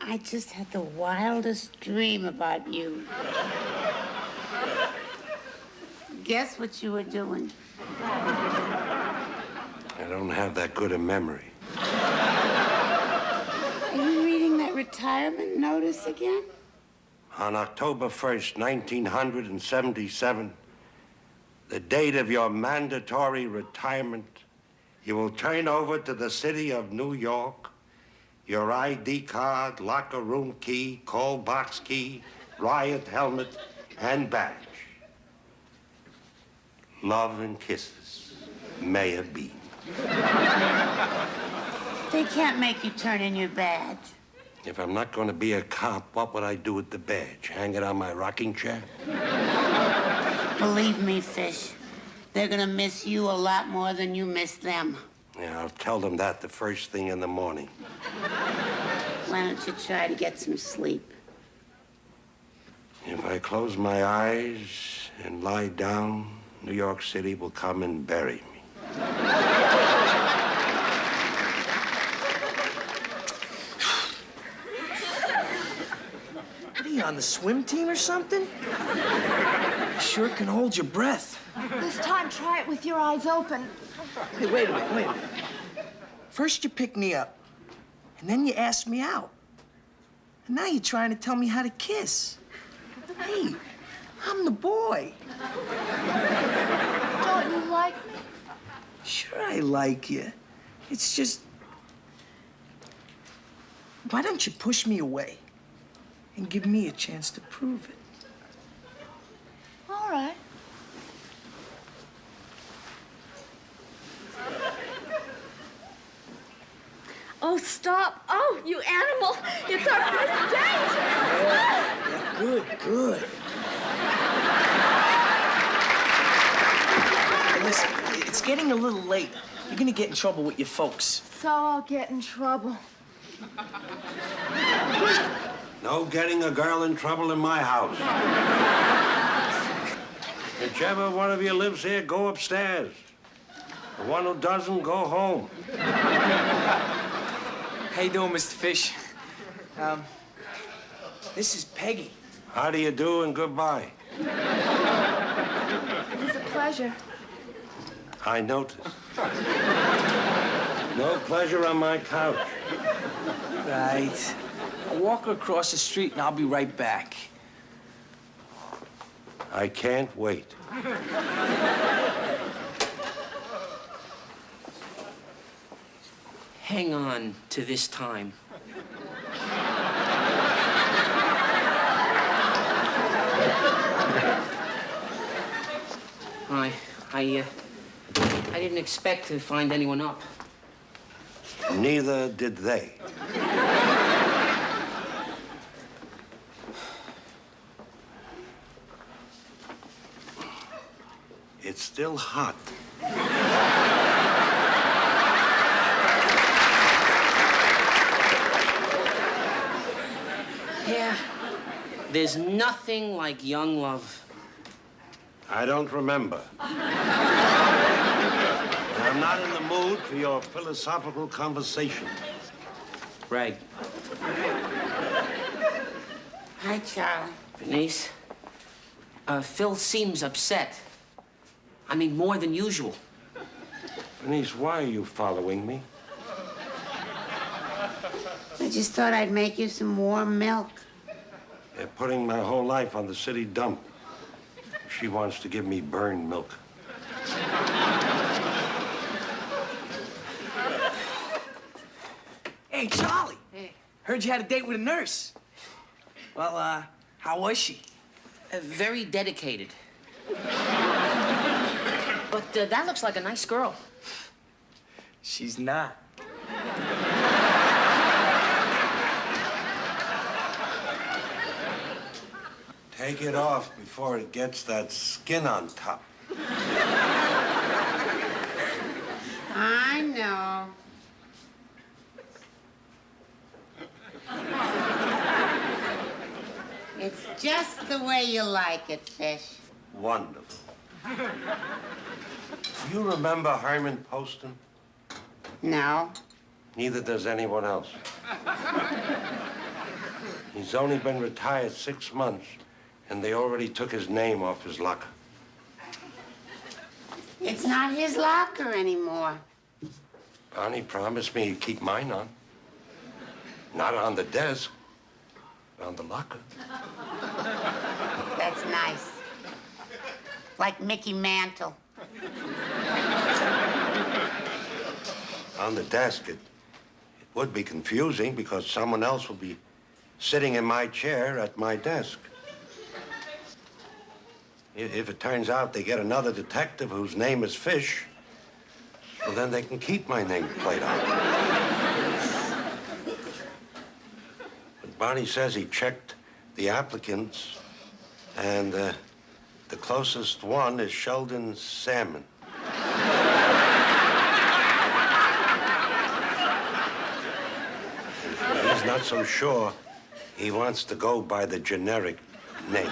I just had the wildest dream about you. Guess what you were doing? I don't have that good a memory. Are you reading that retirement notice again? On October 1st, 1977, the date of your mandatory retirement, you will turn over to the city of New York your ID card, locker room key, call box key, riot helmet, and badge. Love and kisses, Mayor Bean. They can't make you turn in your badge. If I'm not going to be a cop, what would I do with the badge? Hang it on my rocking chair? Believe me, Fish, they're gonna miss you a lot more than you miss them. Yeah, I'll tell them that the first thing in the morning. Why don't you try to get some sleep? If I close my eyes and lie down, New York City will come and bury me. What are you, on the swim team or something? You sure can hold your breath. This time, try it with your eyes open. Hey, wait a minute. First you pick me up, and then you ask me out. And now you're trying to tell me how to kiss. Hey, I'm the boy. Don't you like me? Sure I like you. It's just... Why don't you push me away and give me a chance to prove it? All right. Oh, stop. Oh, you animal. It's our first date. Yeah, good. Hey, listen, it's getting a little late. You're gonna get in trouble with your folks. So I'll get in trouble. No getting a girl in trouble in my house. Whichever one of you lives here, go upstairs. The one who doesn't, go home. How you doing, Mr. Fish? This is Peggy. How do you do and goodbye? It's a pleasure. I noticed. No pleasure on my couch. Right. I'll walk across the street and I'll be right back. I can't wait. Hang on to this time. I didn't expect to find anyone up. Neither did they. It's still hot. Yeah. There's nothing like young love. I don't remember. I'm not in the mood for your philosophical conversation. Reg. Hi, Charlie. Denise. Phil seems upset. I mean, more than usual. Denise, why are you following me? I just thought I'd make you some warm milk. They're putting my whole life on the city dump. She wants to give me burned milk. Hey, Charlie. Hey. Heard you had a date with a nurse. Well, how was she? Very dedicated. But that looks like a nice girl. She's not. Take it off before it gets that skin on top. I know. It's just the way you like it, Fish. Wonderful. You remember Herman Poston? No. Neither does anyone else. He's only been retired 6 months, and they already took his name off his locker. It's not his locker anymore. Barney promised me he'd keep mine on. Not on the desk, but on the locker. That's nice. Like Mickey Mantle. On the desk, it would be confusing because someone else will be sitting in my chair at my desk. If it turns out they get another detective whose name is Fish, well, then they can keep my nameplate on. But Barney says he checked the applicants, and the closest one is Sheldon Salmon. He's not so sure he wants to go by the generic name.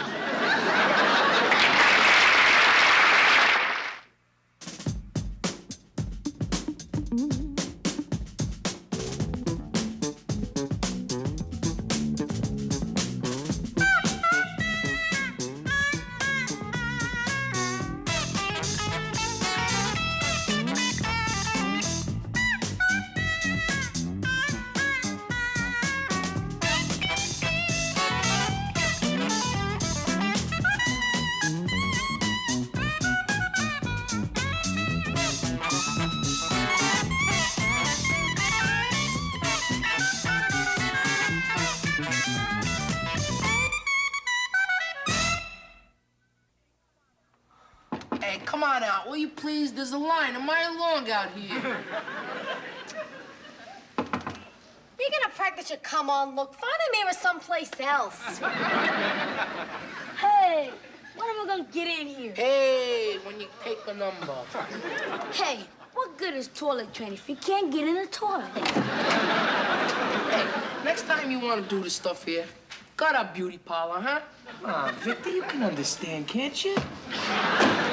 Hey, come on out, will you please? There's a line a mile long out here. You're gonna practice your come on look. Find a mirror someplace else. Hey, when am I gonna get in here? Hey, when you take a number. Hey, what good is toilet training if you can't get in the toilet? Hey, next time you want to do this stuff here, got a beauty parlor, huh? Come on, Victor, you can understand, can't you?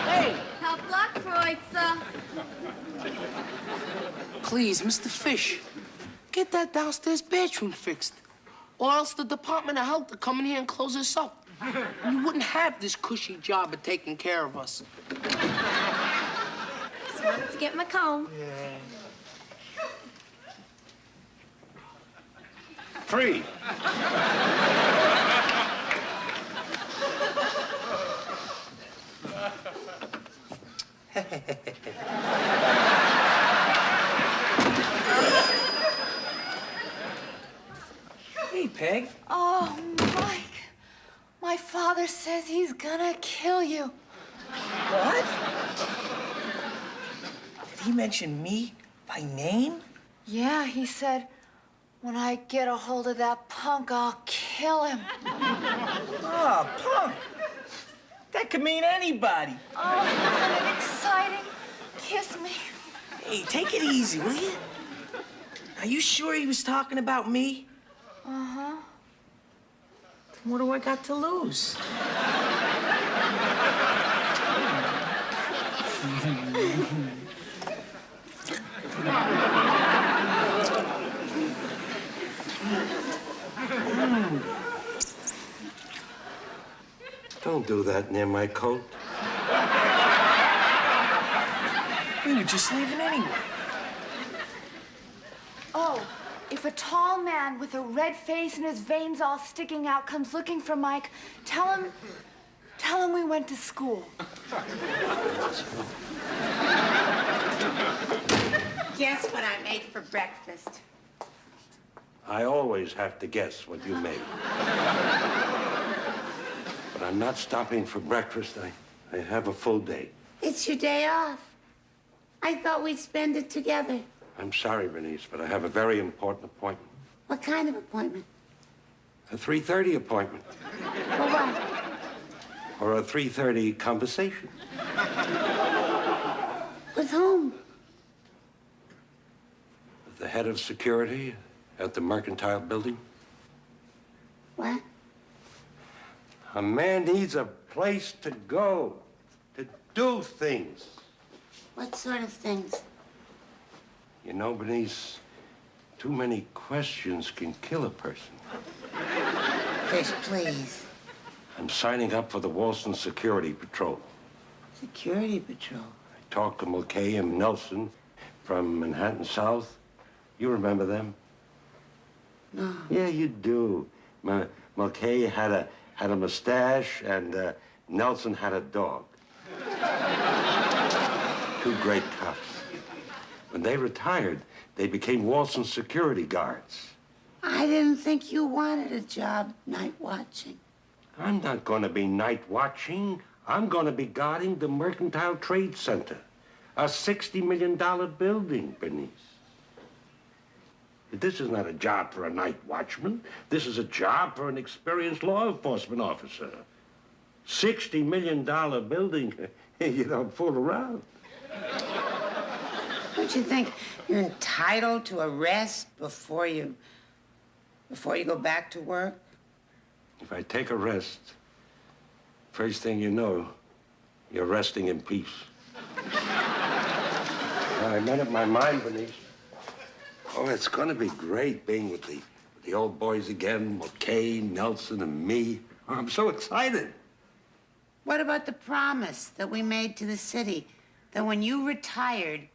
Hey, Help luck, Kreutzer. please, Mr. Fish, get that downstairs bathroom fixed. Or else the Department of Health will come in here and close us up. You wouldn't have this cushy job of taking care of us. Just wanted to get my comb. 3. Hey, Peg. Oh, Mike. My father says he's gonna kill you. What? Did he mention me by name? Yeah, he said, when I get a hold of that punk, I'll kill him. Oh, punk. That could mean anybody. Oh, isn't it exciting? Kiss me. Hey, take it easy, will you? Are you sure he was talking about me? Uh-huh. Then what do I got to lose? Don't do that near my coat. We were just leaving anyway. Oh, if a tall man with a red face and his veins all sticking out comes looking for Mike, tell him we went to school. Guess what I made for breakfast? I always have to guess what you made. But I'm not stopping for breakfast. I have a full day. It's your day off. I thought we'd spend it together. I'm sorry, Bernice, but I have a very important appointment. What kind of appointment? A 3:30 appointment. For what? Or a 3:30 conversation. With whom? With the head of security at the Mercantile Building. What? A man needs a place to go, to do things. What sort of things? You know, Bernice, too many questions can kill a person. Fish, please. I'm signing up for the Walston Security Patrol. Security patrol. I talked to Mulcahy and Nelson from Manhattan South. You remember them? No. Yeah, you do. Mulcahy had a mustache, and Nelson had a dog. Two great cops. When they retired, they became Walston security guards. I didn't think you wanted a job night watching. I'm not going to be night watching. I'm going to be guarding the Mercantile Trade Center, a $60 million building, Bernice. This is not a job for a night watchman. This is a job for an experienced law enforcement officer. $60 million building, you don't fool around. Don't you think you're entitled to a rest before you go back to work? If I take a rest, first thing you know, you're resting in peace. I made up my mind, Bernice. Oh, it's going to be great being with the old boys again, Mulcahy, Nelson, and me. Oh, I'm so excited. What about the promise that we made to the city that when you retired,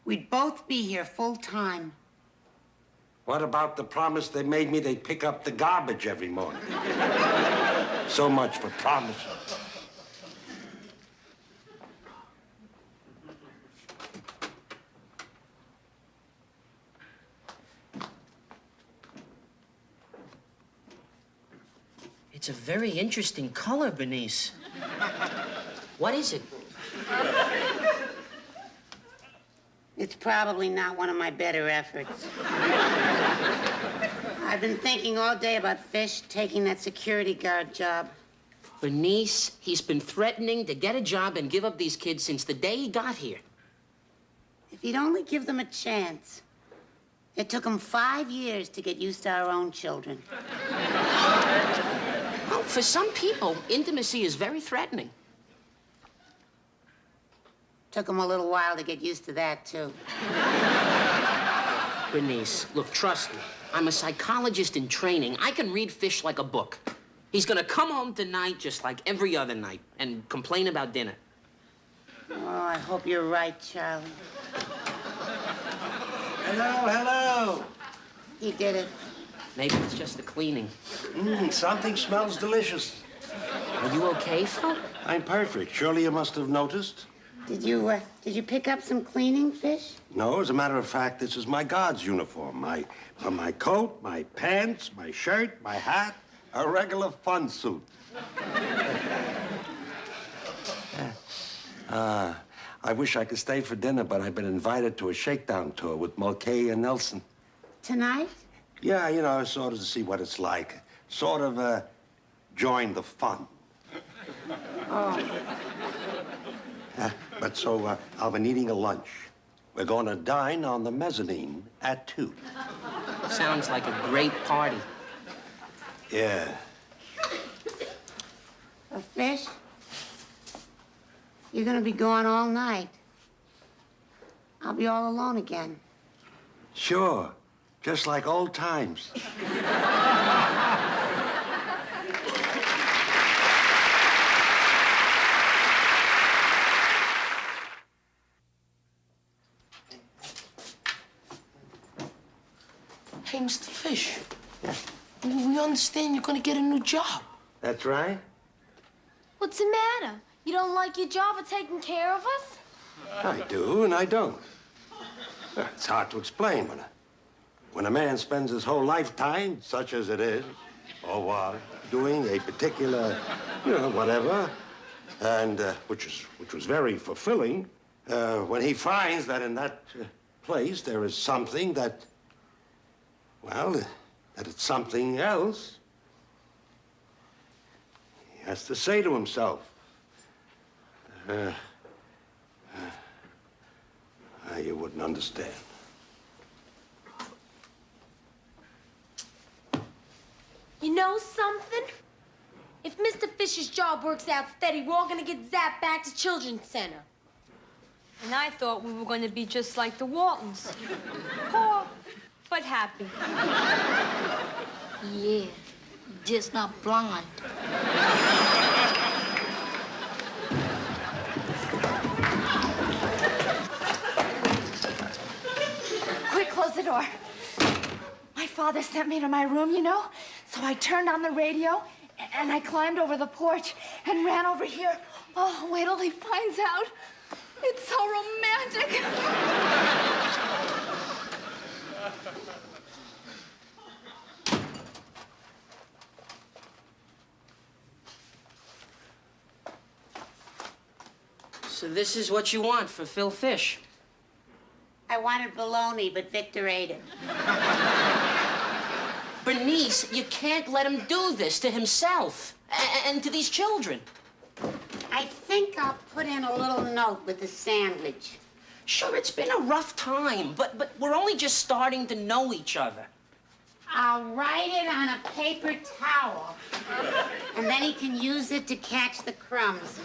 we'd both be here full time? What about the promise they made me they'd pick up the garbage every morning? So much for promises. It's a very interesting color, Bernice. What is it? It's probably not one of my better efforts. I've been thinking all day about Fish taking that security guard job. Bernice, he's been threatening to get a job and give up these kids since the day he got here. If he'd only give them a chance. It took him 5 years to get used to our own children. Well, for some people, intimacy is very threatening. Took him a little while to get used to that, too. Bernice, look, trust me. I'm a psychologist in training. I can read Fish like a book. He's gonna come home tonight just like every other night and complain about dinner. Oh, I hope you're right, Charlie. Hello, hello. He did it. Maybe it's just the cleaning. Something smells delicious. Are you okay, Phil? I'm perfect. Surely you must have noticed. Did you pick up some cleaning, Fish? No, as a matter of fact, this is my guard's uniform. My coat, my pants, my shirt, my hat, a regular fun suit. I wish I could stay for dinner, but I've been invited to a shakedown tour with Mulcahy and Nelson. Tonight? Yeah, you know, sort of to see what it's like. Sort of, join the fun. Oh. But so, I've been eating a lunch. We're going to dine on the mezzanine at 2. Sounds like a great party. Yeah. Fish? You're gonna be gone all night. I'll be all alone again. Sure. Just like old times. Hey, Mr. Fish, we understand you're gonna get a new job. That's right. What's the matter? You don't like your job of taking care of us? I do and I don't. Well, it's hard to explain when a man spends his whole lifetime, such as it is, or was, doing a particular, whatever, and which was very fulfilling. When he finds that in that place there is something that, well, that it's something else, he has to say to himself, you wouldn't understand. You know something? If Mr. Fisher's job works out steady, we're all gonna get zapped back to Children's Center. And I thought we were gonna be just like the Waltons. Poor, but happy. Yeah, just not blonde. Quick, close the door. My father sent me to my room, you know? So I turned on the radio, and I climbed over the porch and ran over here. Oh, wait till he finds out. It's so romantic. So this is what you want for Phil Fish. I wanted bologna, but Victor ate it. Bernice, you can't let him do this to himself and to these children. I think I'll put in a little note with the sandwich. Sure, it's been a rough time, but we're only just starting to know each other. I'll write it on a paper towel, and then he can use it to catch the crumbs.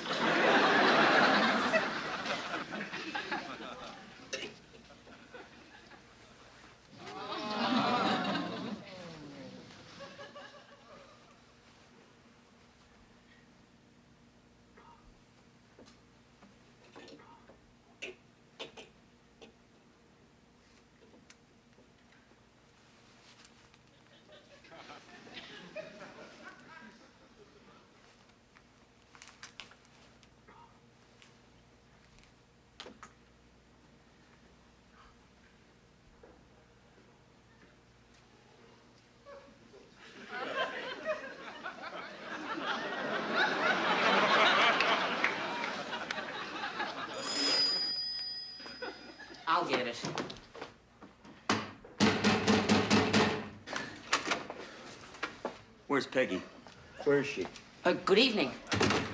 I'll get it. Where's Peggy? Where is she? Good evening.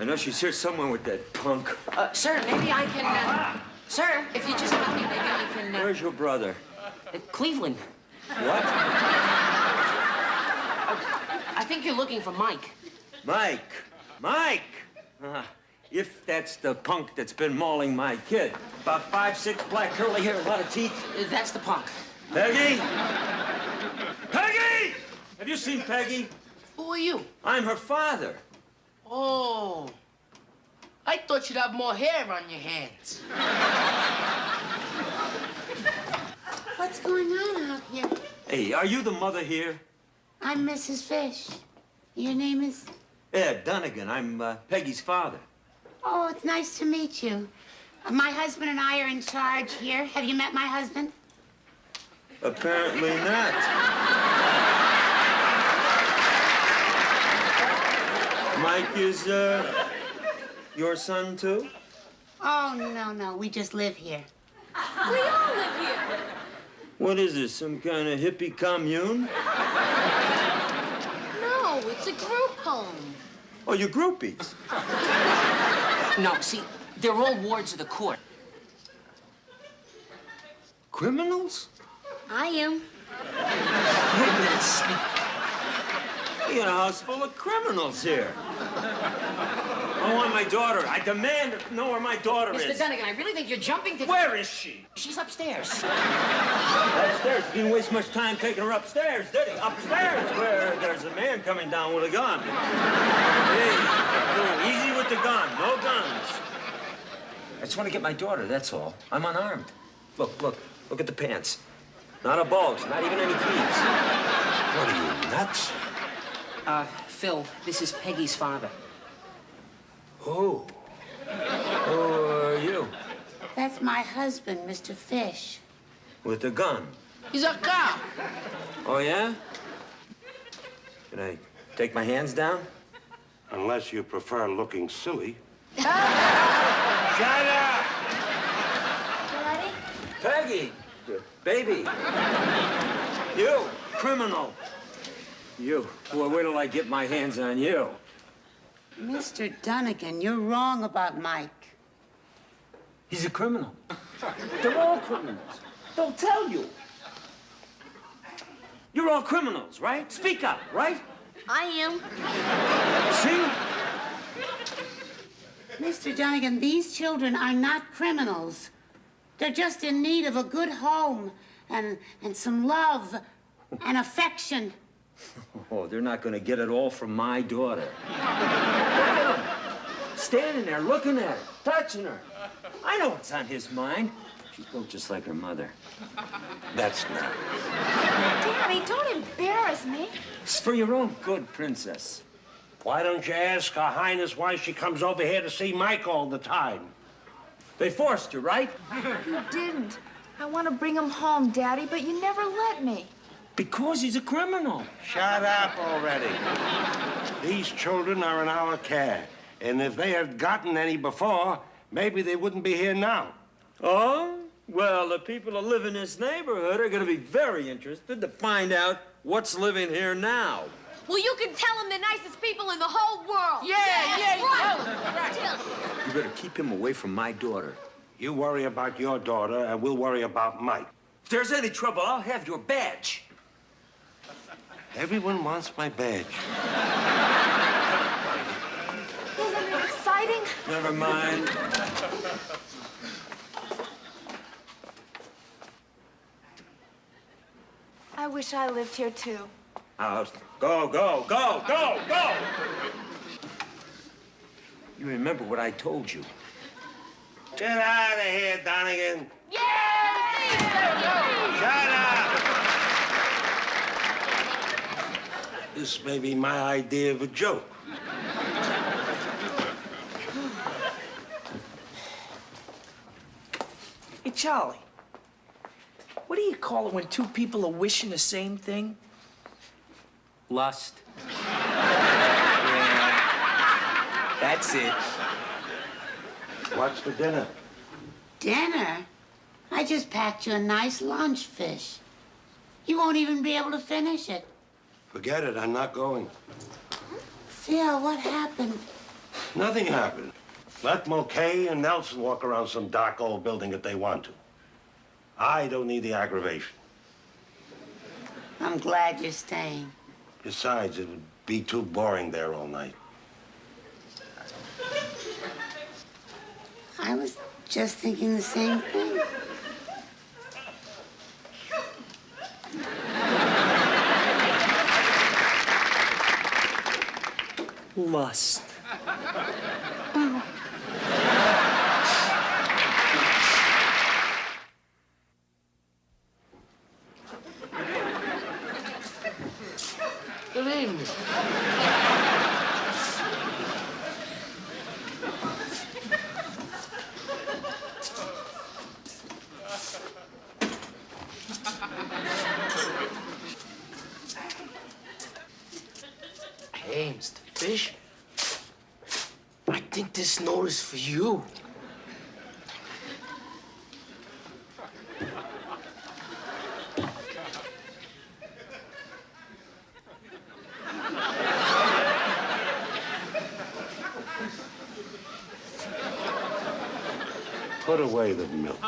I know she's here somewhere with that punk. Sir, maybe I can, Sir, if you just help me, maybe I can, Where's your brother? Cleveland. What? I think you're looking for Mike. Mike! Mike! If that's the punk that's been mauling my kid. About 5'6", black curly hair, a lot of teeth. That's the punk. Peggy! Peggy! Have you seen Peggy? Who are you? I'm her father. Oh. I thought you'd have more hair on your hands. What's going on out here? Hey, are you the mother here? I'm Mrs. Fish. Your name is? Ed Dunnigan. I'm Peggy's father. Oh, it's nice to meet you. My husband and I are in charge here. Have you met my husband? Apparently not. Mike is, your son, too? Oh, no. We just live here. We all live here. What is this, some kind of hippie commune? No, it's a group home. Oh, you're groupies. No, see, they're all wards of the court. Criminals? I am. Goodness. We got a house full of criminals here. I want my daughter. I demand to know where my daughter Mr. is. Dunnigan, I really think you're jumping to... Where is she? She's upstairs. Upstairs. You didn't waste much time taking her upstairs, did he? Upstairs, where there's a man coming down with a gun. Hey, easy with the gun. No guns. I just want to get my daughter, that's all. I'm unarmed. Look at the pants. Not a bulge, not even any keys. What are you, nuts? Phil, this is Peggy's father. Who? Who are you? That's my husband, Mr. Fish. With a gun. He's a cop. Oh, yeah? Can I take my hands down? Unless you prefer looking silly. Shut up! Daddy? Peggy! Baby! You, criminal! You. Well, wait till I get my hands on you. Mr. Dunnigan, you're wrong about Mike. He's a criminal. They're all criminals. They'll tell you. You're all criminals, right? Speak up, right? I am. See? Mr. Dunnigan, these children are not criminals. They're just in need of a good home and some love and affection. Oh, they're not gonna get it all from my daughter. Look at him. Standing there, looking at her, touching her. I know what's on his mind. She's built just like her mother. That's not. Daddy, don't embarrass me. It's for your own good, Princess. Why don't you ask Her Highness why she comes over here to see Mike all the time? They forced you, right? You didn't. I want to bring him home, Daddy, but you never let me. Because he's a criminal. Shut up already. These children are in our care. And if they had gotten any before, maybe they wouldn't be here now. Oh? Well, the people who live in this neighborhood are going to be very interested to find out what's living here now. Well, you can tell them the nicest people in the whole world. Yeah, right. You better keep him away from my daughter. You worry about your daughter, and we'll worry about Mike. If there's any trouble, I'll have your badge. Everyone wants my badge. Isn't it exciting? Never mind. I wish I lived here, too. Go, go, go, go, go! You remember what I told you. Get out of here, Donegan. Yeah! Shut up! This may be my idea of a joke. Hey, Charlie. What do you call it when two people are wishing the same thing? Lust. That's it. What's for dinner? Dinner? I just packed you a nice lunch, Fish. You won't even be able to finish it. Forget it, I'm not going. Phil, what happened? Nothing happened. Let Mulcahy and Nelson walk around some dark old building if they want to. I don't need the aggravation. I'm glad you're staying. Besides, it would be too boring there all night. I was just thinking the same thing. Lust. Good evening. Hey, Mr. Fish. I think this note is for you. Put away the milk.